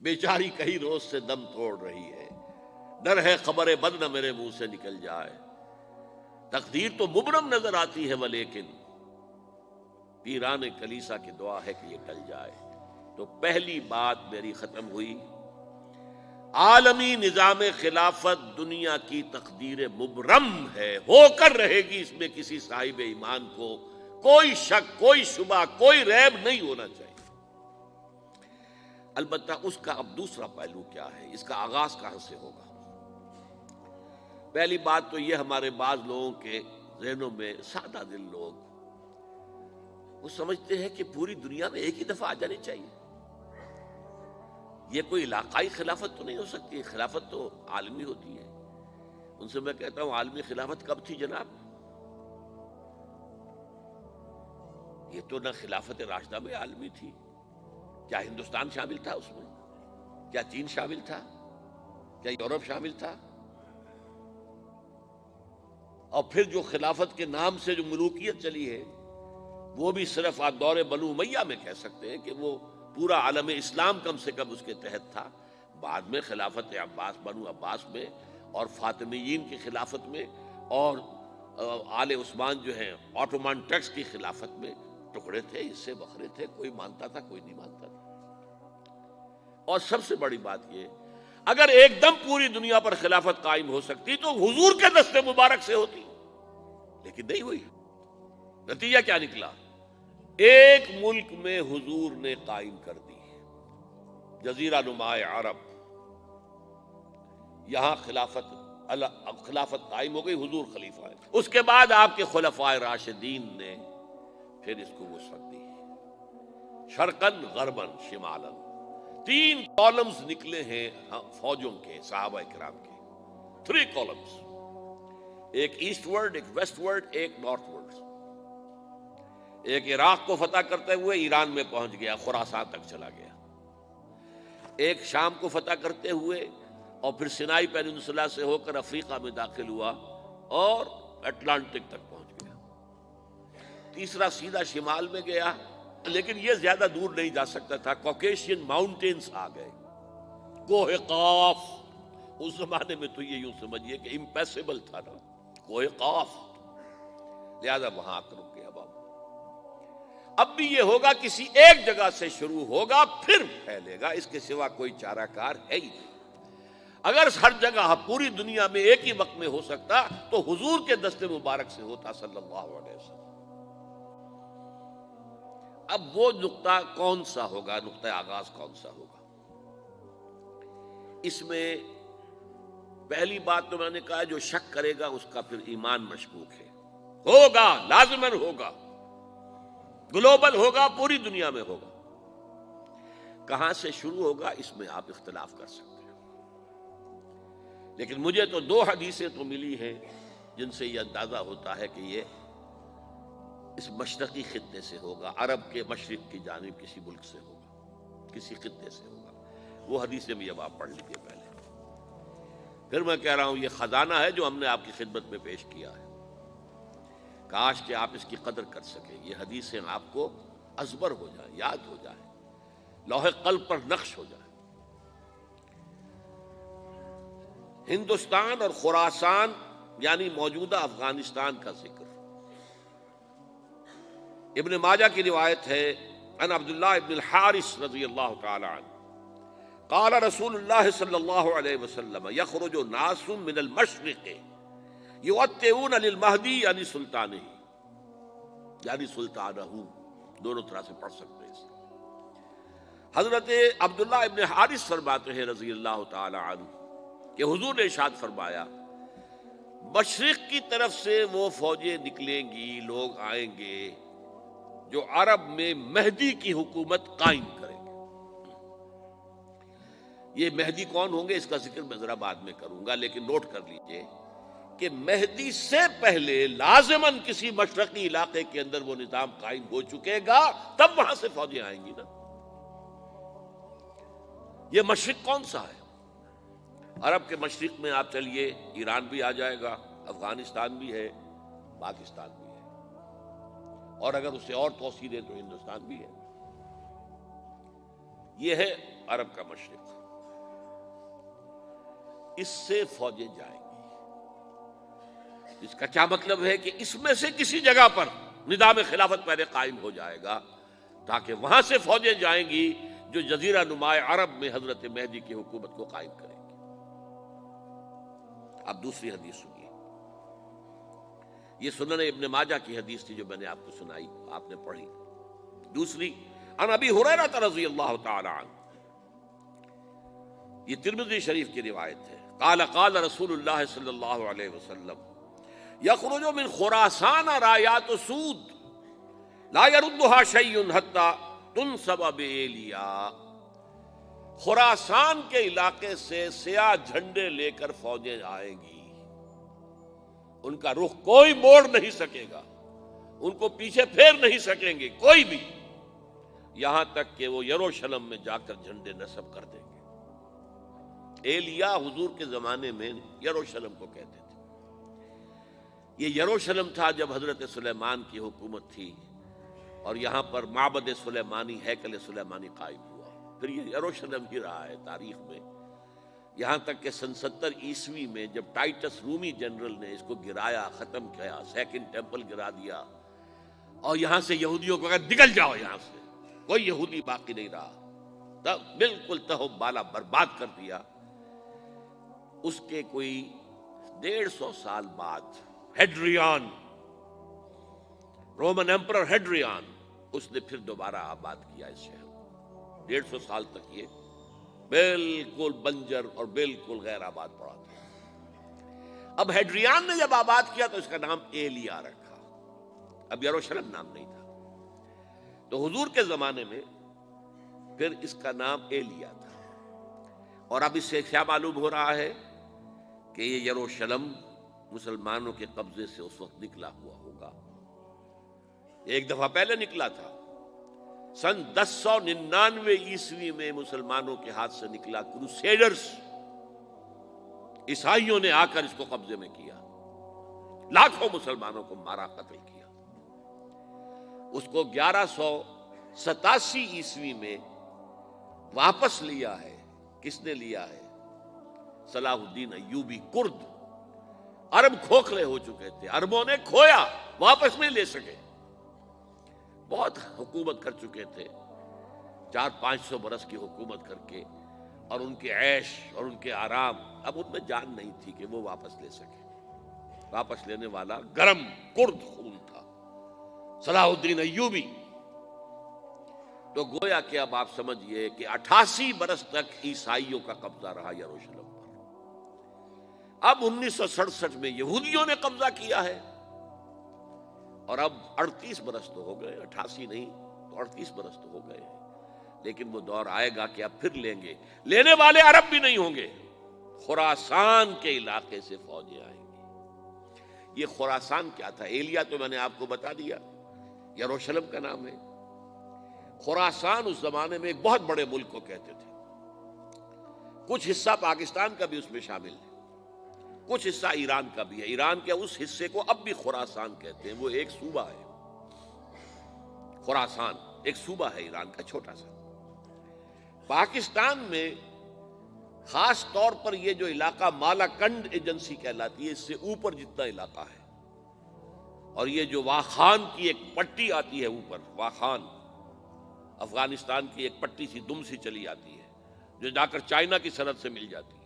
بیچاری کئی روز سے دم توڑ رہی ہے، ڈر ہے خبر بد نہ میرے منہ سے نکل جائے، تقدیر تو مبرم نظر آتی ہے ولیکن پیران کلیسا کی دعا ہے کہ یہ ٹل جائے۔ تو پہلی بات میری ختم ہوئی، عالمی نظام خلافت دنیا کی تقدیر مبرم ہے، ہو کر رہے گی، اس میں کسی صاحب ایمان کو کوئی شک، کوئی شبہ، کوئی ریب نہیں ہونا چاہیے۔ البتہ اس کا اب دوسرا پہلو کیا ہے، اس کا آغاز کہاں سے ہوگا؟ پہلی بات تو یہ، ہمارے بعض لوگوں کے ذہنوں میں، سادہ دل لوگ وہ سمجھتے ہیں کہ پوری دنیا میں ایک ہی دفعہ آ جانی چاہیے۔ یہ کوئی علاقائی خلافت تو نہیں ہو سکتی، خلافت تو عالمی ہوتی ہے۔ ان سے میں کہتا ہوں عالمی خلافت کب تھی جناب؟ یہ تو نہ خلافت راشدہ میں عالمی تھی، کیا ہندوستان شامل تھا اس میں؟ کیا چین شامل تھا؟ کیا یورپ شامل تھا؟ اور پھر جو خلافت کے نام سے جو ملوکیت چلی ہے، وہ بھی صرف آپ دور بنو امیہ میں کہہ سکتے ہیں کہ وہ پورا عالم اسلام کم سے کم اس کے تحت تھا۔ بعد میں خلافت عباس، بنو عباس میں، اور فاطمیین کی خلافت میں، اور آل عثمان جو ہیں آٹومان ٹرکس کی خلافت میں ٹکڑے تھے، حصے بکھرے تھے، کوئی مانتا تھا، کوئی نہیں مانتا تھا۔ اور سب سے بڑی بات یہ، اگر ایک دم پوری دنیا پر خلافت قائم ہو سکتی تو حضور کے دست مبارک سے ہوتی، لیکن نہیں ہوئی۔ نتیجہ کیا نکلا؟ ایک ملک میں حضور نے قائم کر دی، جزیرہ نما عرب، یہاں خلافت قائم ہو گئی، حضور خلیفہ ہے۔ اس کے بعد آپ کے خلفائے راشدین نے پھر اس کو وسعت دی، شرقاً غرباً شمالاً، 3 کالمز نکلے ہیں فوجوں کے، صحابہ کرام کے، 3 کالمز، ایک ایسٹ ورڈ، ایک ویسٹ ورڈ، ایک نارتھ ورڈ۔ ایک عراق کو فتح کرتے ہوئے ایران میں پہنچ گیا، خراسان تک چلا گیا۔ ایک شام کو فتح کرتے ہوئے اور پھر سینائی پیننسولا سے ہو کر افریقہ میں داخل ہوا اور اٹلانٹک تک پہنچ گیا۔ تیسرا سیدھا شمال میں گیا، لیکن یہ زیادہ دور نہیں جا سکتا تھا، کوکیشین ماؤنٹینز آ گئے، کوہ قاف۔ اس زمانے میں تو یہ یوں سمجھیے کہ امپیسیبل تھا نا، کوہ قاف، لہذا وہاں آ کر رک گیا۔ اب بھی یہ ہوگا، کسی ایک جگہ سے شروع ہوگا پھر پھیلے گا، اس کے سوا کوئی چارہ کار ہے ہی نہیں۔ اگر ہر جگہ پوری دنیا میں ایک ہی وقت میں ہو سکتا تو حضور کے دست مبارک سے ہوتا صلی اللہ علیہ وسلم۔ اب وہ نقطہ کون سا ہوگا، نقطہ آغاز کون سا ہوگا؟ اس میں پہلی بات تو میں نے کہا، جو شک کرے گا اس کا پھر ایمان مشکوک ہے۔ ہوگا، لازماً ہوگا، گلوبل ہوگا، پوری دنیا میں ہوگا۔ کہاں سے شروع ہوگا اس میں آپ اختلاف کر سکتے ہیں، لیکن مجھے تو 2 حدیثیں تو ملی ہیں جن سے یہ اندازہ ہوتا ہے کہ یہ اس مشرقی خطے سے ہوگا، عرب کے مشرق کی جانب کسی ملک سے ہوگا، کسی خطے سے ہوگا۔ وہ حدیثیں بھی اب آپ پڑھ لیجیے پہلے۔ پھر میں کہہ رہا ہوں یہ خزانہ ہے جو ہم نے آپ کی خدمت میں پیش کیا ہے، کاش کہ آپ اس کی قدر کر سکیں، یہ حدیثیں آپ کو ازبر ہو جائیں، یاد ہو جائیں، لوح قلب پر نقش ہو جائیں۔ ہندوستان اور خراسان یعنی موجودہ افغانستان کا ذکر ابن ماجہ کی روایت ہے، عن عبداللہ ابن الحارث رضی اللہ تعالی عنہ قال رسول اللہ صلی اللہ علیہ وسلم یخرج ناس من المشرق یوطئون للمہدی یعنی سلطانہ، یعنی سلطانہ، دونوں طرح سے پڑھ سکتے ہیں۔ حضرت عبداللہ ابن حارث فرماتے ہیں رضی اللہ تعالی عنہ کہ حضور نے ارشاد فرمایا، مشرق کی طرف سے وہ فوجیں نکلیں گی، لوگ آئیں گے جو عرب میں مہدی کی حکومت قائم کریں گے۔ یہ مہدی کون ہوں گے اس کا ذکر میں ذرا بعد میں کروں گا، لیکن نوٹ کر لیجئے کہ مہدی سے پہلے لازماً کسی مشرقی علاقے کے اندر وہ نظام قائم ہو چکے گا، تب وہاں سے فوجیں آئیں گی نا۔ یہ مشرق کون سا ہے؟ عرب کے مشرق میں آپ چلیے، ایران بھی آ جائے گا، افغانستان بھی ہے، پاکستان بھی ہے، اور اگر اسے اور توسیع دیں تو ہندوستان بھی ہے۔ یہ ہے عرب کا مشرق، اس سے فوجیں جائیں گی۔ اس کا کیا مطلب ہے کہ اس میں سے کسی جگہ پر نظام خلافت پہلے قائم ہو جائے گا، تاکہ وہاں سے فوجیں جائیں گی جو جزیرہ نما عرب میں حضرت مہدی کی حکومت کو قائم کریں گی۔ اب دوسری حدیث سنیے، یہ سنن ابن ماجہ کی حدیث تھی جو میں نے آپ کو سنائی، آپ نے پڑھی۔ دوسری، عن ابی ہریرہ رضی اللہ تعالی عنہ، یہ ترمذی شریف کی روایت ہے، قال قال رسول اللہ صلی اللہ علیہ وسلم یخرج من خراسان رایات سود لا يردها شیء حتی تنصب بإیلیا، خراسان کے علاقے سے سیاہ جھنڈے لے کر فوجیں آئیں گی، ان کا رخ کوئی موڑ نہیں سکے گا، ان کو پیچھے پھیر نہیں سکیں گے کوئی بھی، یہاں تک کہ وہ یروشلم میں جا کر جھنڈے نصب کر دیں گے۔ ایلیا حضور کے زمانے میں یروشلم کو کہتے تھے۔ یہ یروشلم تھا جب حضرت سلیمان کی حکومت تھی، اور یہاں پر معبد سلیمانی، ہیکل سلیمانی قائم ہوا، پھر یہ یروشلم ہی رہا ہے تاریخ میں، یہاں تک کہ سن 70 عیسوی میں جب ٹائٹس رومی جنرل نے اس کو گرایا، ختم کیا، سیکنڈ ٹیمپل گرا دیا، اور یہاں سے یہودیوں کو کہا نکل جاؤ یہاں سے، کوئی یہودی باقی نہیں رہا، تب بالکل تہو بالا برباد کر دیا۔ اس کے کوئی 150 سال بعد ہیڈریان، رومن ایمپرر ہیڈریان، اس نے پھر دوبارہ آباد کیا اس شہر کو۔ 150 سال تک یہ بالکل بنجر اور بالکل غیر آباد پڑا تھا۔ اب ہیڈریان نے جب آباد کیا تو اس کا نام ایلیا رکھا، اب یروشلم نام نہیں تھا، تو حضور کے زمانے میں پھر اس کا نام ایلیا تھا۔ اور اب اس سے کیا معلوم ہو رہا ہے کہ یہ یروشلم مسلمانوں کے قبضے سے اس وقت نکلا ہوا ہوگا، ایک دفعہ پہلے نکلا تھا، سن 1099 عیسوی میں مسلمانوں کے ہاتھ سے نکلا، کروسیڈرز عیسائیوں نے آ کر اس کو قبضے میں کیا، لاکھوں مسلمانوں کو مارا، قتل کیا۔ اس کو 1187 عیسوی میں واپس لیا ہے، کس نے لیا ہے؟ صلاح الدین ایوبی کرد۔ عرب کھوکھلے ہو چکے تھے، عربوں نے کھویا، واپس نہیں لے سکے، بہت حکومت کر چکے تھے، 400-500 برس کی حکومت کر کے، اور ان کے عیش اور ان کے آرام، اب ان میں جان نہیں تھی کہ وہ واپس لے سکے۔ واپس لینے والا گرم کرد خون تھا، صلاح الدین ایوبی۔ تو گویا کہ اب آپ سمجھئے کہ 88 برس تک عیسائیوں کا قبضہ رہا یروشلم پر۔ اب 1967 میں یہودیوں نے قبضہ کیا ہے، اور اب 38 برس تو ہو گئے، 88 نہیں تو 38 برس تو ہو گئے ہیں، لیکن وہ دور آئے گا کہ اب پھر لیں گے، لینے والے عرب بھی نہیں ہوں گے، خراسان کے علاقے سے فوجیں آئیں گی۔ یہ خراسان کیا تھا؟ ایلیا تو میں نے آپ کو بتا دیا، یروشلم کا نام ہے۔ خراسان اس زمانے میں ایک بہت بڑے ملک کو کہتے تھے، کچھ حصہ پاکستان کا بھی اس میں شامل ہے، کچھ حصہ ایران کا بھی ہے، ایران کے اس حصے کو اب بھی خراسان کہتے ہیں، وہ ایک صوبہ ہے، خراسان ایک صوبہ ہے ایران کا چھوٹا سا۔ پاکستان میں خاص طور پر یہ جو علاقہ مالاکنڈ ایجنسی کہلاتی ہے، اس سے اوپر جتنا علاقہ ہے، اور یہ جو واخان کی ایک پٹی آتی ہے اوپر، واخان افغانستان کی ایک پٹی سی دم سی چلی آتی ہے جو جا کر چائنا کی سرحد سے مل جاتی ہے،